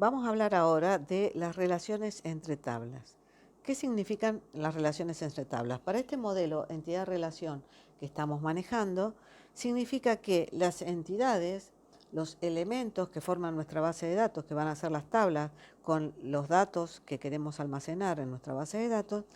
Vamos a hablar ahora de las relaciones entre tablas. ¿Qué significan las relaciones entre tablas? Para este modelo entidad-relación que estamos manejando, significa que las entidades, los elementos que forman nuestra base de datos, que van a ser las tablas con los datos que queremos almacenar en nuestra base de datos,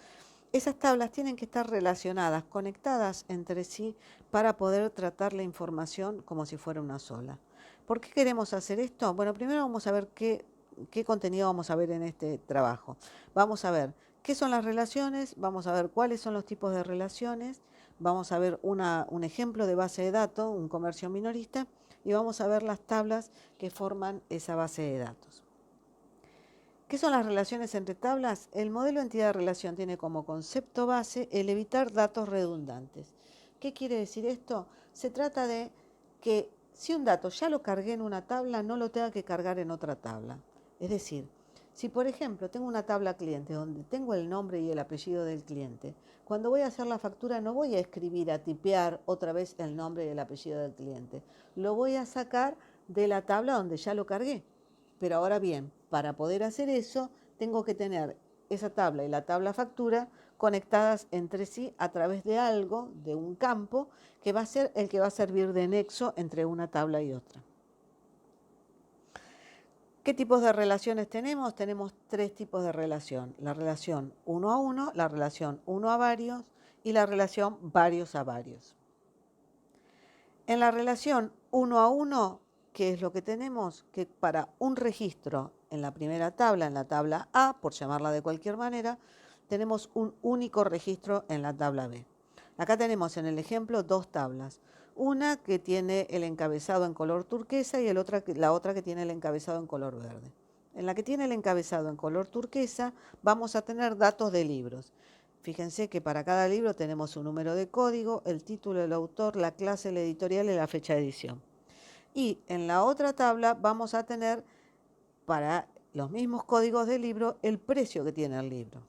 esas tablas tienen que estar relacionadas, conectadas entre sí para poder tratar la información como si fuera una sola. ¿Por qué queremos hacer esto? Bueno, primero vamos a ver qué contenido vamos a ver en este trabajo. Vamos a ver qué son las relaciones, vamos a ver cuáles son los tipos de relaciones, vamos a ver un ejemplo de base de datos, un comercio minorista, y vamos a ver las tablas que forman esa base de datos. ¿Qué son las relaciones entre tablas? El modelo entidad-relación tiene como concepto base el evitar datos redundantes. ¿Qué quiere decir esto? Se trata de que si un dato ya lo cargué en una tabla, no lo tenga que cargar en otra tabla. Es decir, si por ejemplo tengo una tabla cliente donde tengo el nombre y el apellido del cliente, cuando voy a hacer la factura no voy a escribir, a tipear otra vez el nombre y el apellido del cliente. Lo voy a sacar de la tabla donde ya lo cargué. Pero ahora bien, para poder hacer eso, tengo que tener esa tabla y la tabla factura conectadas entre sí a través de algo, de un campo, que va a ser el que va a servir de nexo entre una tabla y otra. ¿Qué tipos de relaciones tenemos? Tenemos tres tipos de relación. La relación uno a uno, la relación uno a varios y la relación varios a varios. En la relación uno a uno, ¿qué es lo que tenemos? Que para un registro en la primera tabla, en la tabla A, por llamarla de cualquier manera, tenemos un único registro en la tabla B. Acá tenemos en el ejemplo dos tablas. Una que tiene el encabezado en color turquesa y la otra que tiene el encabezado en color verde. En la que tiene el encabezado en color turquesa vamos a tener datos de libros. Fíjense que para cada libro tenemos un número de código, el título, el autor, la clase, la editorial y la fecha de edición. Y en la otra tabla vamos a tener para los mismos códigos del libro el precio que tiene el libro.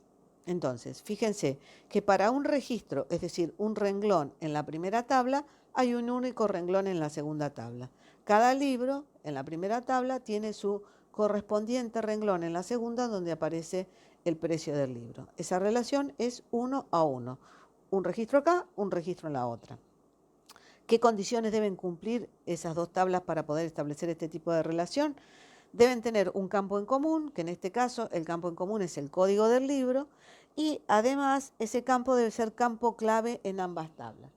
Entonces, fíjense que para un registro, es decir, un renglón en la primera tabla, hay un único renglón en la segunda tabla. Cada libro en la primera tabla tiene su correspondiente renglón en la segunda donde aparece el precio del libro. Esa relación es uno a uno. Un registro acá, un registro en la otra. ¿Qué condiciones deben cumplir esas dos tablas para poder establecer este tipo de relación? Deben tener un campo en común, que en este caso el campo en común es el código del libro, y además ese campo debe ser campo clave en ambas tablas.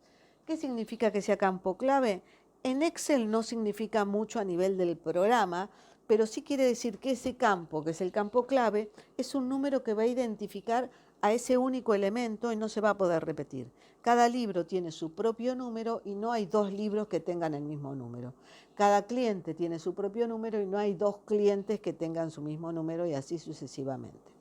¿Qué significa que sea campo clave? En Excel no significa mucho a nivel del programa, pero sí quiere decir que ese campo, que es el campo clave, es un número que va a identificar a ese único elemento y no se va a poder repetir. Cada libro tiene su propio número y no hay dos libros que tengan el mismo número. Cada cliente tiene su propio número y no hay dos clientes que tengan su mismo número y así sucesivamente.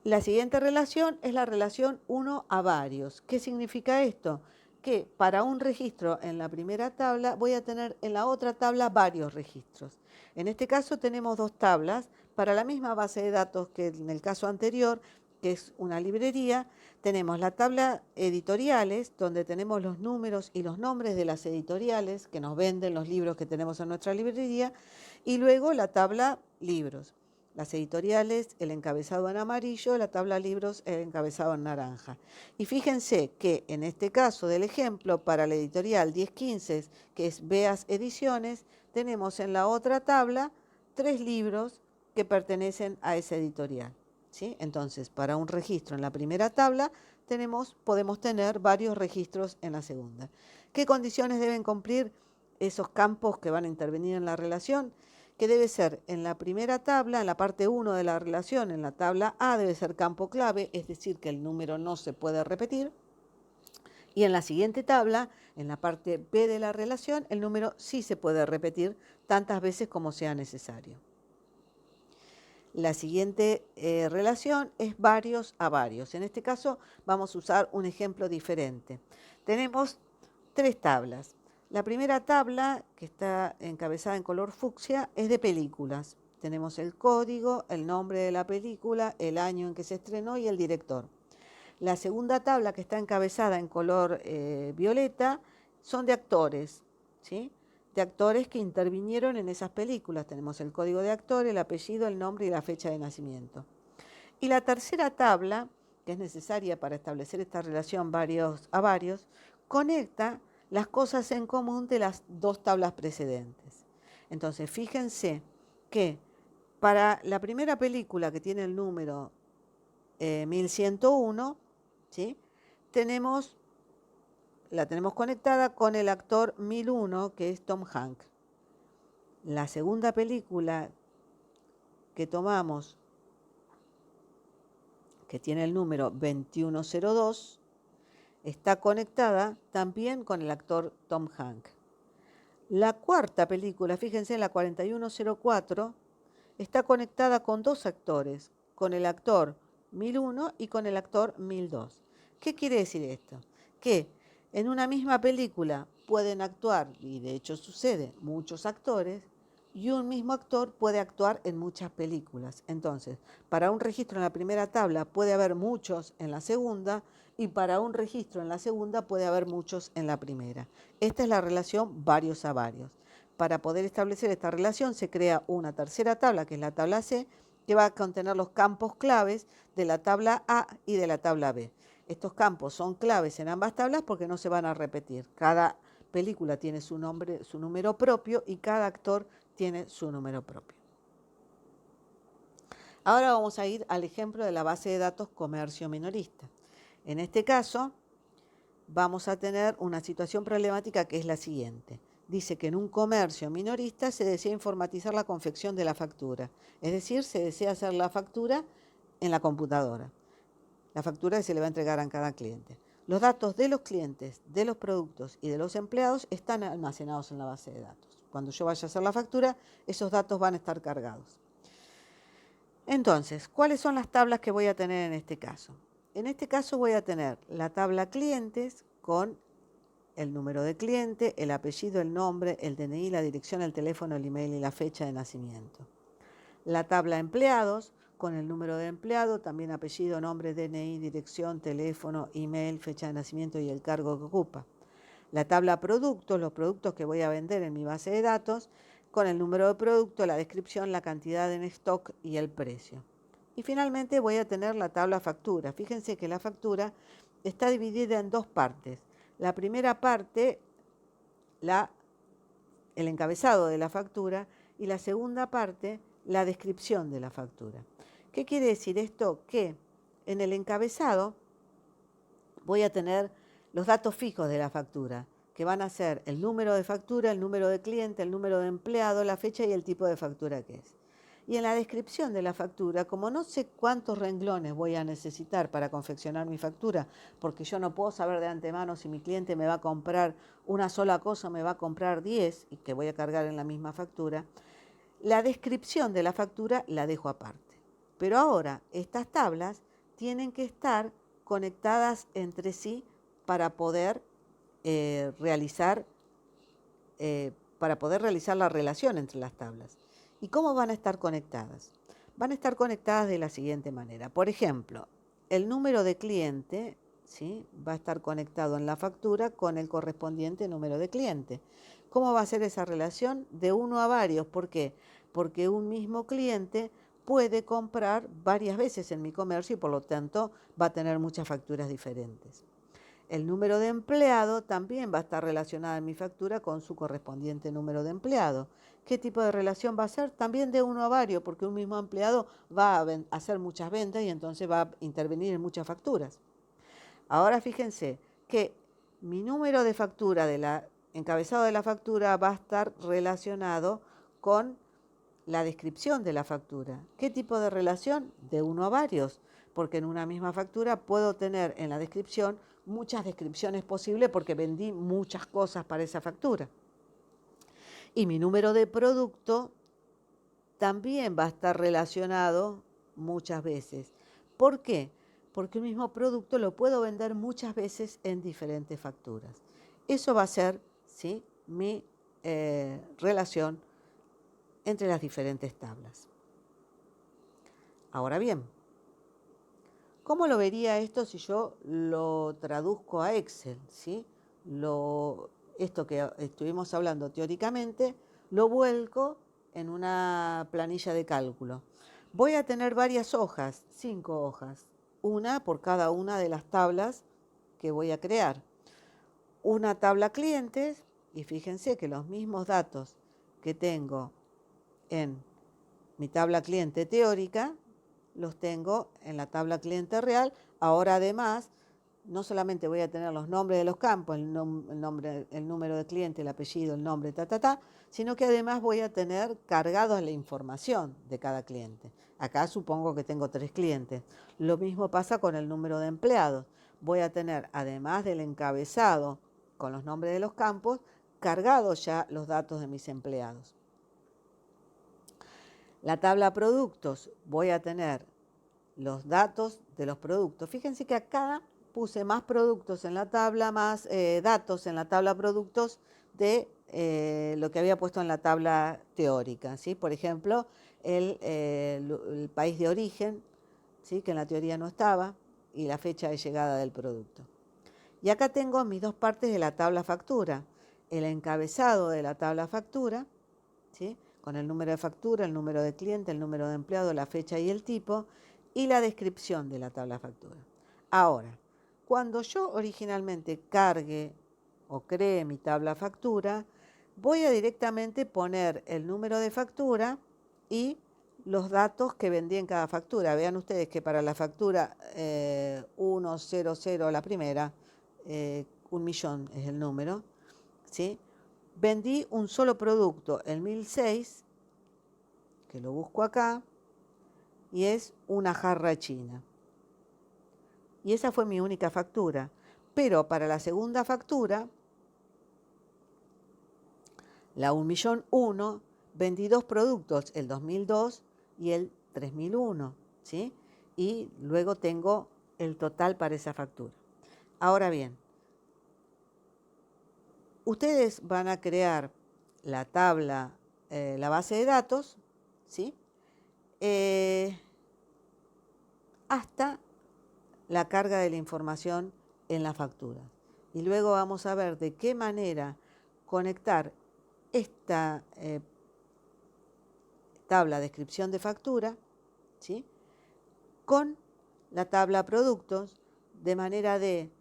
La siguiente relación es la relación uno a varios. ¿Qué significa esto? Que para un registro en la primera tabla voy a tener en la otra tabla varios registros. En este caso tenemos dos tablas para la misma base de datos que en el caso anterior, que es una librería. Tenemos la tabla editoriales, donde tenemos los números y los nombres de las editoriales que nos venden los libros que tenemos en nuestra librería, y luego la tabla libros. Las editoriales, el encabezado en amarillo, la tabla libros, el encabezado en naranja. Y fíjense que en este caso del ejemplo, para la editorial 1015, que es Beas Ediciones, tenemos en la otra tabla 3 libros que pertenecen a esa editorial. ¿Sí? Entonces, para un registro en la primera tabla, podemos tener varios registros en la segunda. ¿Qué condiciones deben cumplir esos campos que van a intervenir en la relación? Que debe ser en la primera tabla, en la parte 1 de la relación, en la tabla A debe ser campo clave, es decir, que el número no se puede repetir. Y en la siguiente tabla, en la parte B de la relación, el número sí se puede repetir tantas veces como sea necesario. La siguiente relación es varios a varios. En este caso vamos a usar un ejemplo diferente. Tenemos 3 tablas. La primera tabla, que está encabezada en color fucsia, es de películas. Tenemos el código, el nombre de la película, el año en que se estrenó y el director. La segunda tabla, que está encabezada en color violeta, son de actores, ¿sí? de actores que intervinieron en esas películas. Tenemos el código de actor, el apellido, el nombre y la fecha de nacimiento. Y la tercera tabla, que es necesaria para establecer esta relación varios a varios, conecta las cosas en común de las dos tablas precedentes. Entonces, fíjense que para la primera película, que tiene el número 1101, ¿sí? La tenemos conectada con el actor 1001, que es Tom Hanks. La segunda película que tomamos, que tiene el número 2102, está conectada también con el actor Tom Hanks. La cuarta película, fíjense, en la 4104, está conectada con dos actores, con el actor 1001 y con el actor 1002. ¿Qué quiere decir esto? Que en una misma película pueden actuar, y de hecho sucede, muchos actores, y un mismo actor puede actuar en muchas películas. Entonces, para un registro en la primera tabla puede haber muchos en la segunda, y para un registro en la segunda puede haber muchos en la primera. Esta es la relación varios a varios. Para poder establecer esta relación se crea una tercera tabla, que es la tabla C, que va a contener los campos claves de la tabla A y de la tabla B. Estos campos son claves en ambas tablas porque no se van a repetir. Cada película tiene su nombre, su número propio, y cada actor tiene su número propio. Ahora vamos a ir al ejemplo de la base de datos comercio minorista. En este caso vamos a tener una situación problemática que es la siguiente. Dice que en un comercio minorista se desea informatizar la confección de la factura, es decir, se desea hacer la factura en la computadora, la factura que se le va a entregar a cada cliente. Los datos de los clientes, de los productos y de los empleados están almacenados en la base de datos. Cuando yo vaya a hacer la factura, esos datos van a estar cargados. Entonces, ¿cuáles son las tablas que voy a tener en este caso? En este caso voy a tener la tabla clientes con el número de cliente, el apellido, el nombre, el DNI, la dirección, el teléfono, el email y la fecha de nacimiento. La tabla empleados con el número de empleado, también apellido, nombre, DNI, dirección, teléfono, email, fecha de nacimiento y el cargo que ocupa. La tabla productos, los productos que voy a vender en mi base de datos, con el número de producto, la descripción, la cantidad en stock y el precio. Y finalmente voy a tener la tabla factura. Fíjense que la factura está dividida en dos partes. La primera parte, el encabezado de la factura, y la segunda parte, la descripción de la factura. ¿Qué quiere decir esto? Que en el encabezado voy a tener los datos fijos de la factura, que van a ser el número de factura, el número de cliente, el número de empleado, la fecha y el tipo de factura que es. Y en la descripción de la factura, como no sé cuántos renglones voy a necesitar para confeccionar mi factura, porque yo no puedo saber de antemano si mi cliente me va a comprar una sola cosa o me va a comprar 10, y que voy a cargar en la misma factura, la descripción de la factura la dejo aparte. Pero ahora estas tablas tienen que estar conectadas entre sí para poder realizar la relación entre las tablas. ¿Y cómo van a estar conectadas? Van a estar conectadas de la siguiente manera. Por ejemplo, el número de cliente, ¿sí?, va a estar conectado en la factura con el correspondiente número de cliente. ¿Cómo va a ser esa relación? De uno a varios. ¿Por qué? Porque un mismo cliente puede comprar varias veces en mi comercio y por lo tanto va a tener muchas facturas diferentes. El número de empleado también va a estar relacionado en mi factura con su correspondiente número de empleado. ¿Qué tipo de relación va a ser? También de uno a varios, porque un mismo empleado va a hacer muchas ventas y entonces va a intervenir en muchas facturas. Ahora fíjense que mi número de factura, encabezado de la factura, va a estar relacionado con la descripción de la factura. ¿Qué tipo de relación? De uno a varios, porque en una misma factura puedo tener en la descripción muchas descripciones posibles porque vendí muchas cosas para esa factura. Y mi número de producto también va a estar relacionado muchas veces. ¿Por qué? Porque un mismo producto lo puedo vender muchas veces en diferentes facturas. Eso va a ser, ¿sí?, mi relación entre las diferentes tablas. Ahora bien, ¿cómo lo vería esto si yo lo traduzco a Excel? ¿Sí? Lo esto que estuvimos hablando teóricamente, lo vuelco en una planilla de cálculo. Voy a tener varias hojas, 5 hojas, una por cada una de las tablas que voy a crear. Una tabla clientes, y fíjense que los mismos datos que tengo en mi tabla cliente teórica, los tengo en la tabla cliente real. Ahora además, no solamente voy a tener los nombres de los campos, el número de cliente, el apellido, el nombre, sino que además voy a tener cargados la información de cada cliente. Acá supongo que tengo 3 clientes. Lo mismo pasa con el número de empleados. Voy a tener, además del encabezado con los nombres de los campos, cargados ya los datos de mis empleados. La tabla productos, voy a tener los datos de los productos. Fíjense que acá puse más productos en la tabla, más datos en la tabla productos de lo que había puesto en la tabla teórica, ¿sí? Por ejemplo, el país de origen, ¿sí? Que en la teoría no estaba, y la fecha de llegada del producto. Y acá tengo mis dos partes de la tabla factura, el encabezado de la tabla factura, ¿sí? Con el número de factura, el número de cliente, el número de empleado, la fecha y el tipo, y la descripción de la tabla factura. Ahora, cuando yo originalmente cargue o cree mi tabla factura, voy a directamente poner el número de factura y los datos que vendí en cada factura. Vean ustedes que para la factura 100, la primera, 1.000.000 es el número, ¿sí? Vendí un solo producto, el 1006, que lo busco acá, y es una jarra china. Y esa fue mi única factura. Pero para la segunda factura, la 1.000.001, vendí 2 productos, el 2002 y el 3001, ¿sí? Y luego tengo el total para esa factura. Ahora bien, ustedes van a crear la tabla, la base de datos, ¿sí? Hasta la carga de la información en la factura. Y luego vamos a ver de qué manera conectar esta tabla descripción de factura, ¿sí? Con la tabla productos, de manera de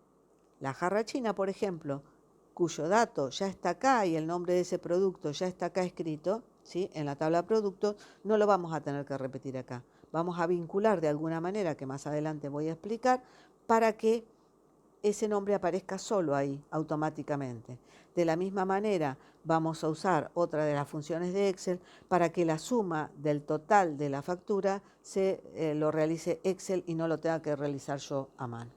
la jarra china, por ejemplo, cuyo dato ya está acá y el nombre de ese producto ya está acá escrito, ¿sí? En la tabla productos, no lo vamos a tener que repetir acá. Vamos a vincular de alguna manera, que más adelante voy a explicar, para que ese nombre aparezca solo ahí, automáticamente. De la misma manera, vamos a usar otra de las funciones de Excel para que la suma del total de la factura lo realice Excel y no lo tenga que realizar yo a mano.